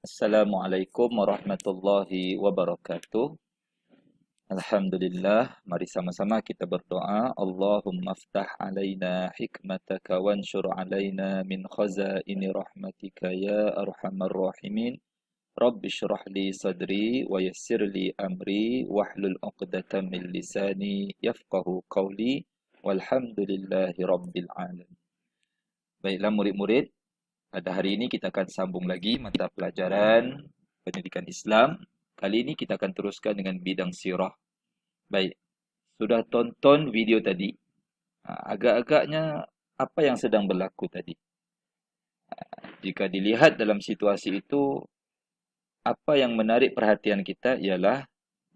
Assalamualaikum warahmatullahi wabarakatuh. Alhamdulillah, mari sama-sama kita berdoa. Allahumma ftah alaina hikmataka wanshur alaina min khazaini rahmatika ya arhamar rahimin. Rabbi shrah li sadri wa yassir li amri wahlul 'uqdatam min lisani yafqahu qawli. Walhamdulillahi rabbil alamin. Baiklah murid-murid, pada hari ini kita akan sambung lagi mata pelajaran pendidikan Islam. Kali ini kita akan teruskan dengan bidang sirah. Baik, sudah tonton video tadi. Agak-agaknya apa yang sedang berlaku tadi? Jika dilihat dalam situasi itu, apa yang menarik perhatian kita ialah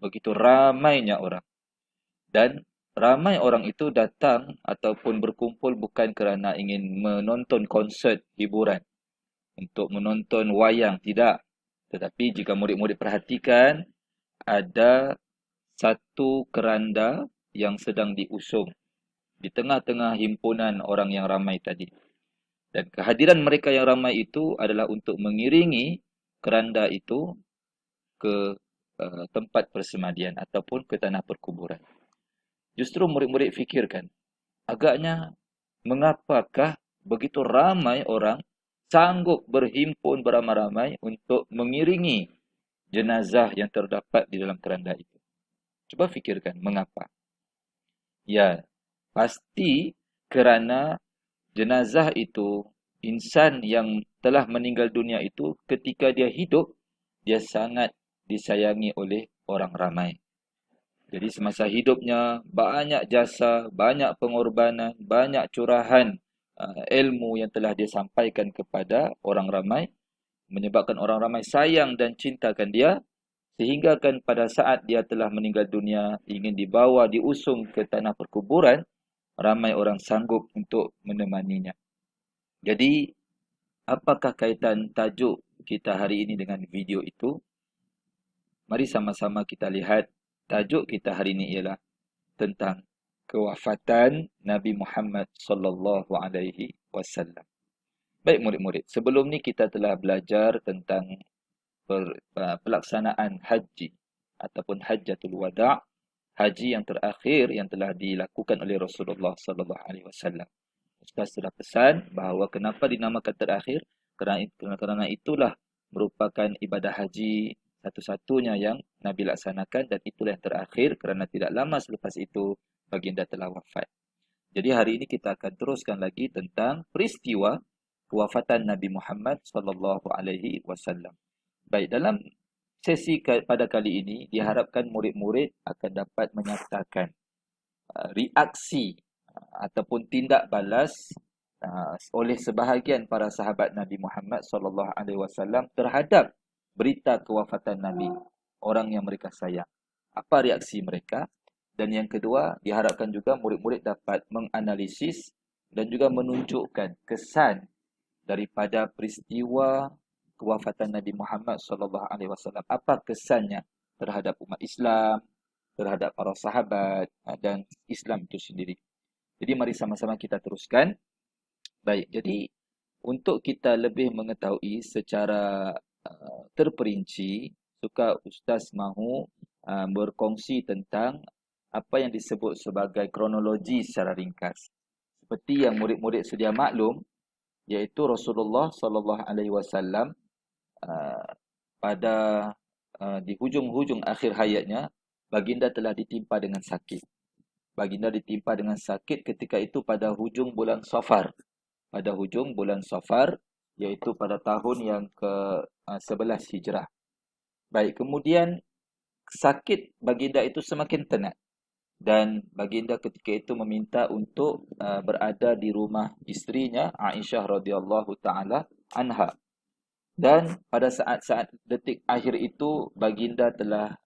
begitu ramainya orang. Dan ramai orang itu datang ataupun berkumpul bukan kerana ingin menonton konsert hiburan, untuk menonton wayang, tidak. Tetapi jika murid-murid perhatikan, ada satu keranda yang sedang diusung di tengah-tengah himpunan orang yang ramai tadi. Dan kehadiran mereka yang ramai itu adalah untuk mengiringi keranda itu ke tempat persemadian ataupun ke tanah perkuburan. Justru murid-murid fikirkan, agaknya mengapakah begitu ramai orang sanggup berhimpun beramai-ramai untuk mengiringi jenazah yang terdapat di dalam keranda itu. Cuba fikirkan mengapa. Ya, pasti kerana jenazah itu, insan yang telah meninggal dunia itu, ketika dia hidup, dia sangat disayangi oleh orang ramai. Jadi semasa hidupnya, banyak jasa, banyak pengorbanan, banyak curahan ilmu yang telah dia sampaikan kepada orang ramai, menyebabkan orang ramai sayang dan cintakan dia, sehingga kan pada saat dia telah meninggal dunia, ingin dibawa, diusung ke tanah perkuburan, ramai orang sanggup untuk menemaninya. Jadi, apakah kaitan tajuk kita hari ini dengan video itu? Mari sama-sama kita lihat. Tajuk kita hari ini ialah tentang kewafatan Nabi Muhammad sallallahu alaihi wasallam. Baik murid-murid, sebelum ni kita telah belajar tentang pelaksanaan haji ataupun hajjatul wada', haji yang terakhir yang telah dilakukan oleh Rasulullah sallallahu alaihi wasallam. Ustaz telah pesan bahawa kenapa dinamakan terakhir? Kerana itulah merupakan ibadah haji satu-satunya yang Nabi laksanakan, dan itulah yang terakhir kerana tidak lama selepas itu baginda telah wafat. Jadi hari ini kita akan teruskan lagi tentang peristiwa kewafatan Nabi Muhammad sallallahu alaihi wasallam. Baik, dalam sesi pada kali ini diharapkan murid-murid akan dapat menyatakan reaksi ataupun tindak balas oleh sebahagian para sahabat Nabi Muhammad sallallahu alaihi wasallam terhadap berita kewafatan Nabi, orang yang mereka sayang. Apa reaksi mereka? Dan yang kedua, diharapkan juga murid-murid dapat menganalisis dan juga menunjukkan kesan daripada peristiwa kewafatan Nabi Muhammad sallallahu alaihi wasallam. Apa kesannya terhadap umat Islam, terhadap para sahabat dan Islam itu sendiri. Jadi mari sama-sama kita teruskan. Baik, jadi untuk kita lebih mengetahui secara terperinci, suka Ustaz mahu berkongsi tentang apa yang disebut sebagai kronologi secara ringkas. Seperti yang murid-murid sedia maklum, iaitu Rasulullah sallallahu alaihi wasallam pada di hujung-hujung akhir hayatnya, baginda telah ditimpa dengan sakit. Baginda ditimpa dengan sakit ketika itu pada hujung bulan Safar. Pada hujung bulan Safar, iaitu pada tahun yang ke-11 Hijrah. Baik, kemudian sakit baginda itu semakin tenat. Dan baginda ketika itu meminta untuk berada di rumah isterinya, Aisyah radhiyallahu taala anha. Dan pada saat-saat detik akhir itu, baginda telah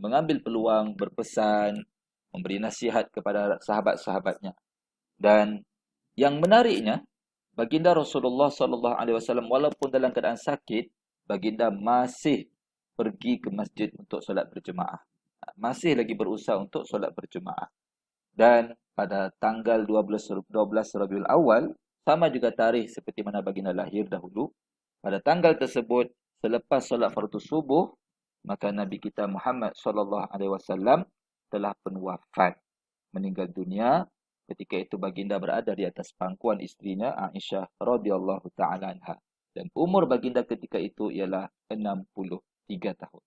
mengambil peluang berpesan, memberi nasihat kepada sahabat-sahabatnya. Dan yang menariknya, baginda Rasulullah sallallahu alaihi wasallam walaupun dalam keadaan sakit, baginda masih pergi ke masjid untuk solat berjemaah. Masih lagi berusaha untuk solat berjemaah. Dan pada tanggal 12 Rabiul Awal, sama juga tarikh seperti mana baginda lahir dahulu, pada tanggal tersebut Selepas solat fardu subuh, maka Nabi kita Muhammad sallallahu alaihi wasallam telah pun wafat, meninggal dunia. Ketika itu baginda berada di atas pangkuan isterinya Aisyah radhiyallahu taala anha. Dan umur baginda ketika itu ialah 63 tahun.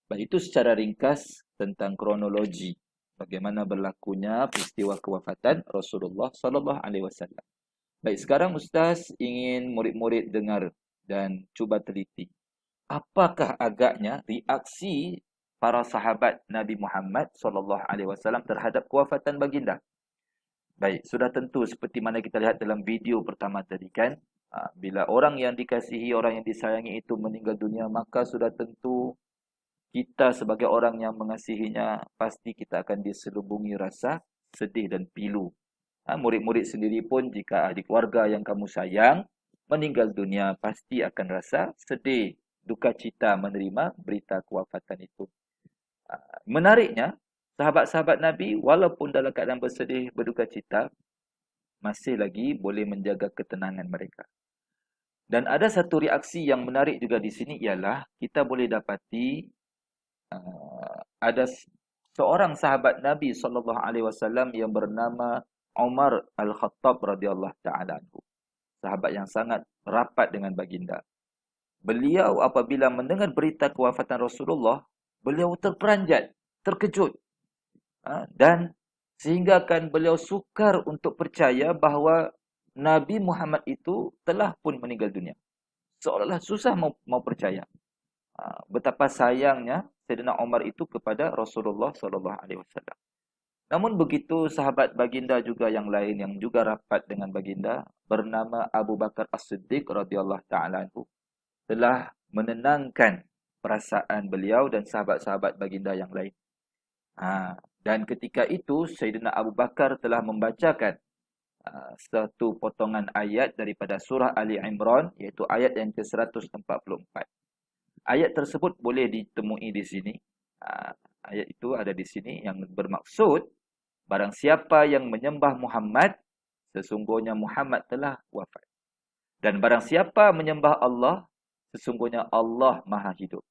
Baik, itu secara ringkas tentang kronologi bagaimana berlakunya peristiwa kewafatan Rasulullah sallallahu alaihi wasallam. Baik, sekarang Ustaz ingin murid-murid dengar dan cuba teliti. Apakah agaknya reaksi para sahabat Nabi Muhammad sallallahu alaihi wasallam terhadap kewafatan baginda? Baik, sudah tentu seperti mana kita lihat dalam video pertama tadi kan, bila orang yang dikasihi, orang yang disayangi itu meninggal dunia, maka sudah tentu kita sebagai orang yang mengasihinya pasti kita akan diselubungi rasa sedih dan pilu. Murid-murid sendiri pun jika ahli keluarga yang kamu sayang meninggal dunia pasti akan rasa sedih, duka cita menerima berita kewafatan itu. Menariknya, sahabat-sahabat Nabi walaupun dalam keadaan bersedih, berduka cita, masih lagi boleh menjaga ketenangan mereka. Dan ada satu reaksi yang menarik juga di sini ialah kita boleh dapati ada seorang sahabat Nabi sallallahu alaihi wasallam yang bernama Umar Al-Khattab radhiyallahu taala anhu. Sahabat yang sangat rapat dengan baginda. Beliau apabila mendengar berita kewafatan Rasulullah, beliau terperanjat, terkejut. Dan sehinggakan beliau sukar untuk percaya bahawa Nabi Muhammad itu telah pun meninggal dunia. Seolah-olah susah mau percaya. Betapa sayangnya Sayyidina Umar itu kepada Rasulullah sallallahu alaihi wasallam. Namun begitu sahabat baginda juga yang lain yang juga rapat dengan baginda bernama Abu Bakar As-Siddiq radhiyallahu taala anhu telah menenangkan perasaan beliau dan sahabat-sahabat baginda yang lain. Dan ketika itu Sayyidina Abu Bakar telah membacakan satu potongan ayat daripada surah Ali Imran, iaitu ayat yang ke-144. Ayat tersebut boleh ditemui di sini. Ayat itu ada di sini yang bermaksud barang siapa yang menyembah Muhammad, sesungguhnya Muhammad telah wafat. Dan barang siapa menyembah Allah, sesungguhnya Allah Maha Hidup.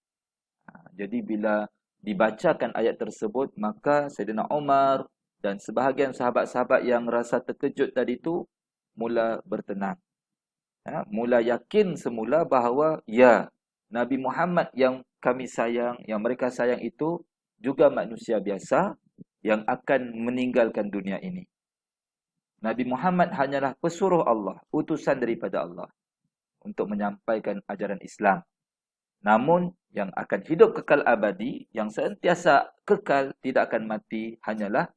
Jadi bila dibacakan ayat tersebut, maka Sayyidina Umar dan sebahagian sahabat-sahabat yang rasa terkejut tadi itu mula bertenang. Mula yakin semula bahawa ya, Nabi Muhammad yang kami sayang, yang mereka sayang itu juga manusia biasa yang akan meninggalkan dunia ini. Nabi Muhammad hanyalah pesuruh Allah, utusan daripada Allah untuk menyampaikan ajaran Islam. Namun yang akan hidup kekal abadi, yang sentiasa kekal tidak akan mati hanyalah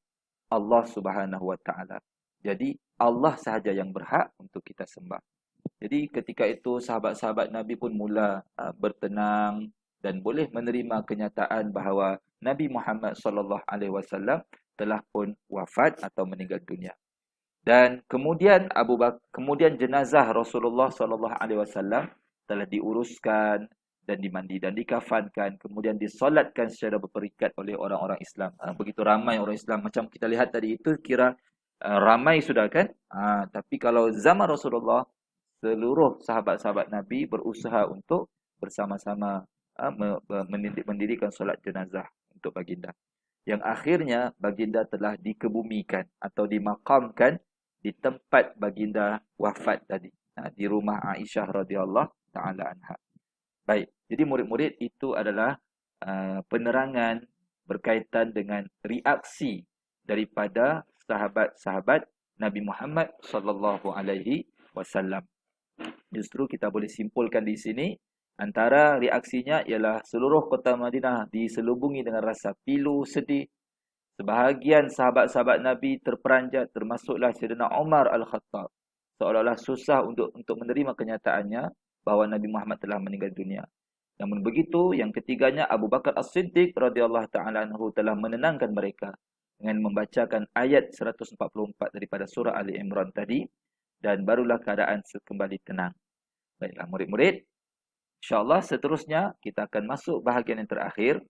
Allah Subhanahu wa taala. Jadi Allah sahaja yang berhak untuk kita sembah. Jadi ketika itu sahabat-sahabat Nabi pun mula bertenang dan boleh menerima kenyataan bahawa Nabi Muhammad sallallahu alaihi wasallam telah pun wafat atau meninggal dunia. Dan kemudian kemudian jenazah Rasulullah sallallahu alaihi wasallam telah diuruskan dan dimandi dan dikafankan, kemudian disolatkan secara berperingkat oleh orang-orang Islam. Begitu ramai orang Islam, macam kita lihat tadi itu kira ramai sudah kan? Tapi kalau zaman Rasulullah, seluruh sahabat-sahabat Nabi berusaha untuk bersama-sama mendirikan solat jenazah untuk baginda. Yang akhirnya baginda telah dikebumikan atau dimakamkan di tempat baginda wafat tadi, di rumah Aisyah radhiyallahu taala anha. Baik, jadi murid-murid itu adalah penerangan berkaitan dengan reaksi daripada sahabat-sahabat Nabi Muhammad sallallahu alaihi wasallam. Justru kita boleh simpulkan di sini antara reaksinya ialah seluruh kota Madinah diselubungi dengan rasa pilu, sedih. Sebahagian sahabat-sahabat Nabi terperanjat, termasuklah Sayyidina Umar Al-Khattab. Seolah-olah susah untuk menerima kenyataannya bahawa Nabi Muhammad telah meninggal dunia. Namun begitu, yang ketiganya Abu Bakar As-Siddiq radhiyallahu taala anhu telah menenangkan mereka dengan membacakan ayat 144 daripada surah Ali Imran tadi, dan barulah keadaan kembali tenang. Baiklah murid-murid, insya-Allah seterusnya kita akan masuk bahagian yang terakhir.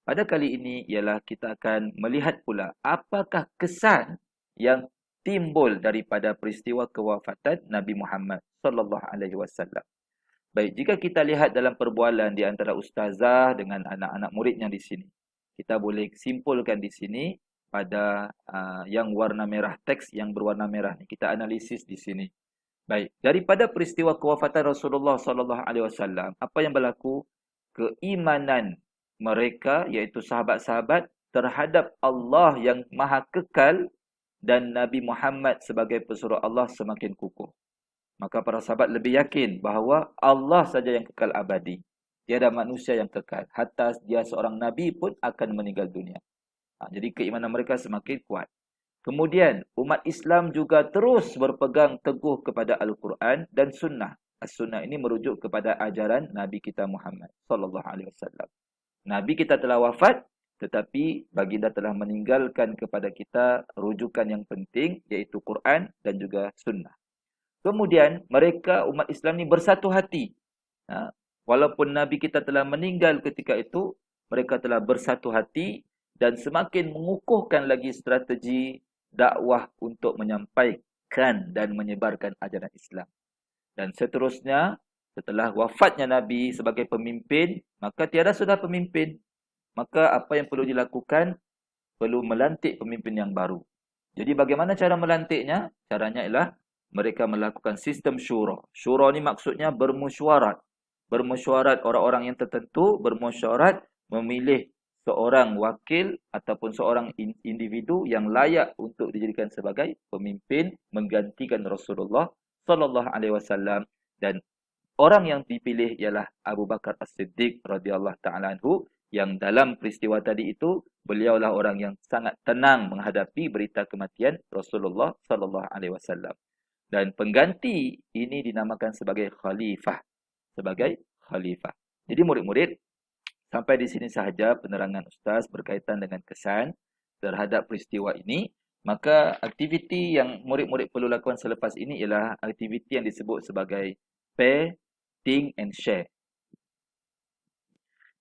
Pada kali ini ialah kita akan melihat pula apakah kesan yang timbul daripada peristiwa kewafatan Nabi Muhammad sallallahu alaihi wasallam. Baik, jika kita lihat dalam perbualan di antara ustazah dengan anak-anak muridnya di sini, kita boleh simpulkan di sini pada yang warna merah, teks yang berwarna merah ni. Kita analisis di sini. Baik, daripada peristiwa kewafatan Rasulullah sallallahu alaihi wasallam, apa yang berlaku? Keimanan mereka, iaitu sahabat-sahabat, terhadap Allah yang Maha Kekal dan Nabi Muhammad sebagai pesuruh Allah semakin kukuh. Maka para sahabat lebih yakin bahawa Allah saja yang kekal abadi. Tiada manusia yang kekal. Hatta dia seorang Nabi pun akan meninggal dunia. Jadi keimanan mereka semakin kuat. Kemudian umat Islam juga terus berpegang teguh kepada Al-Quran dan Sunnah. As-Sunnah ini merujuk kepada ajaran Nabi kita Muhammad sallallahu alaihi wasallam. Nabi kita telah wafat, tetapi baginda telah meninggalkan kepada kita rujukan yang penting, iaitu Quran dan juga Sunnah. Kemudian mereka umat Islam ni bersatu hati. Walaupun Nabi kita telah meninggal ketika itu, mereka telah bersatu hati dan semakin mengukuhkan lagi strategi dakwah untuk menyampaikan dan menyebarkan ajaran Islam. Dan seterusnya, setelah wafatnya Nabi sebagai pemimpin, maka tiada sudah pemimpin. Maka apa yang perlu dilakukan? Perlu melantik pemimpin yang baru. Jadi bagaimana cara melantiknya? Caranya ialah mereka melakukan sistem syura. Syura ni maksudnya bermesyuarat. Bermesyuarat orang-orang yang tertentu, bermesyuarat memilih seorang wakil ataupun seorang individu yang layak untuk dijadikan sebagai pemimpin menggantikan Rasulullah sallallahu alaihi wasallam, dan orang yang dipilih ialah Abu Bakar As-Siddiq radhiyallahu taala anhu, yang dalam peristiwa tadi itu beliaulah orang yang sangat tenang menghadapi berita kematian Rasulullah sallallahu alaihi wasallam. Dan pengganti ini dinamakan sebagai khalifah, sebagai khalifah. Jadi murid-murid, sampai di sini sahaja penerangan Ustaz berkaitan dengan kesan terhadap peristiwa ini. Maka aktiviti yang murid-murid perlu lakukan selepas ini ialah aktiviti yang disebut sebagai pair, think and share.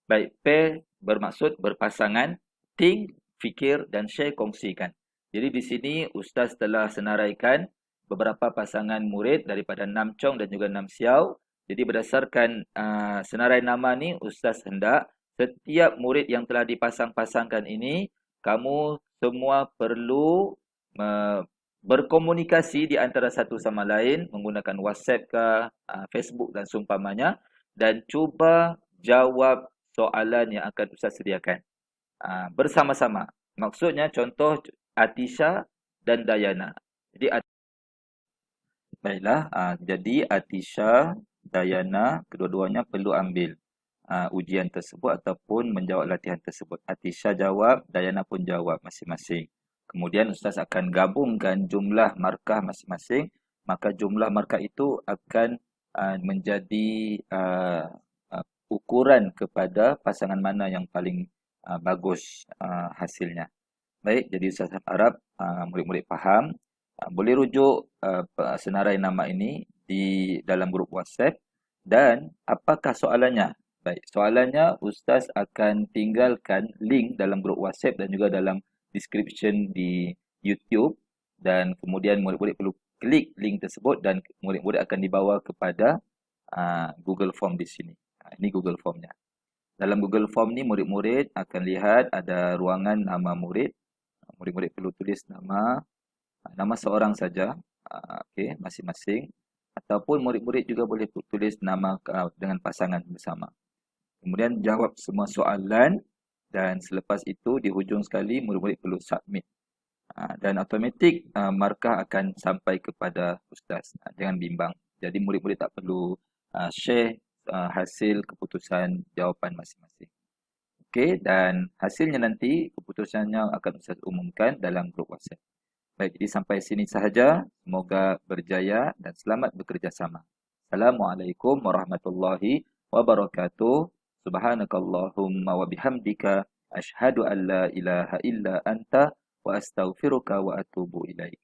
Baik, pair bermaksud berpasangan, think, fikir dan share, kongsikan. Jadi di sini Ustaz telah senaraikan beberapa pasangan murid daripada Nam Chong dan juga Nam Xiao. Jadi berdasarkan senarai nama ni, Ustaz hendak setiap murid yang telah dipasang-pasangkan ini, kamu semua perlu berkomunikasi di antara satu sama lain menggunakan WhatsApp ke, Facebook dan seumpamanya, dan cuba jawab soalan yang akan Ustaz sediakan bersama-sama. Maksudnya contoh Atisha dan Dayana. Jadi baiklah, jadi Atisha, Dayana, kedua-duanya perlu ambil ujian tersebut ataupun menjawab latihan tersebut. Atisha jawab, Dayana pun jawab masing-masing. Kemudian Ustaz akan gabungkan jumlah markah masing-masing. Maka jumlah markah itu akan menjadi ukuran kepada pasangan mana yang paling bagus hasilnya. Baik, jadi Ustaz harap murid-murid faham. Boleh rujuk senarai nama ini di dalam grup WhatsApp. Dan apakah soalannya? Baik, soalannya Ustaz akan tinggalkan link dalam grup WhatsApp dan juga dalam description di YouTube, dan kemudian murid-murid perlu klik link tersebut dan murid-murid akan dibawa kepada Google Form di sini. Ini Google Formnya. Dalam Google Form ni murid-murid akan lihat ada ruangan nama murid. Murid-murid perlu tulis nama seorang saja, okey, masing-masing, ataupun murid-murid juga boleh tulis nama dengan pasangan bersama. Kemudian jawab semua soalan, dan selepas itu di hujung sekali murid-murid perlu submit. Dan automatik markah akan sampai kepada Ustaz. Jangan bimbang. Jadi murid-murid tak perlu share hasil keputusan jawapan masing-masing. Okey, dan hasilnya nanti keputusannya akan Ustaz umumkan dalam grup WhatsApp. Baik, jadi sampai sini sahaja. Semoga berjaya dan selamat bekerja sama. Assalamualaikum warahmatullahi wabarakatuh. Subhanakallahumma wa bihamdika asyhadu an la ilaha illa anta wa astaghfiruka wa atubu ilaik.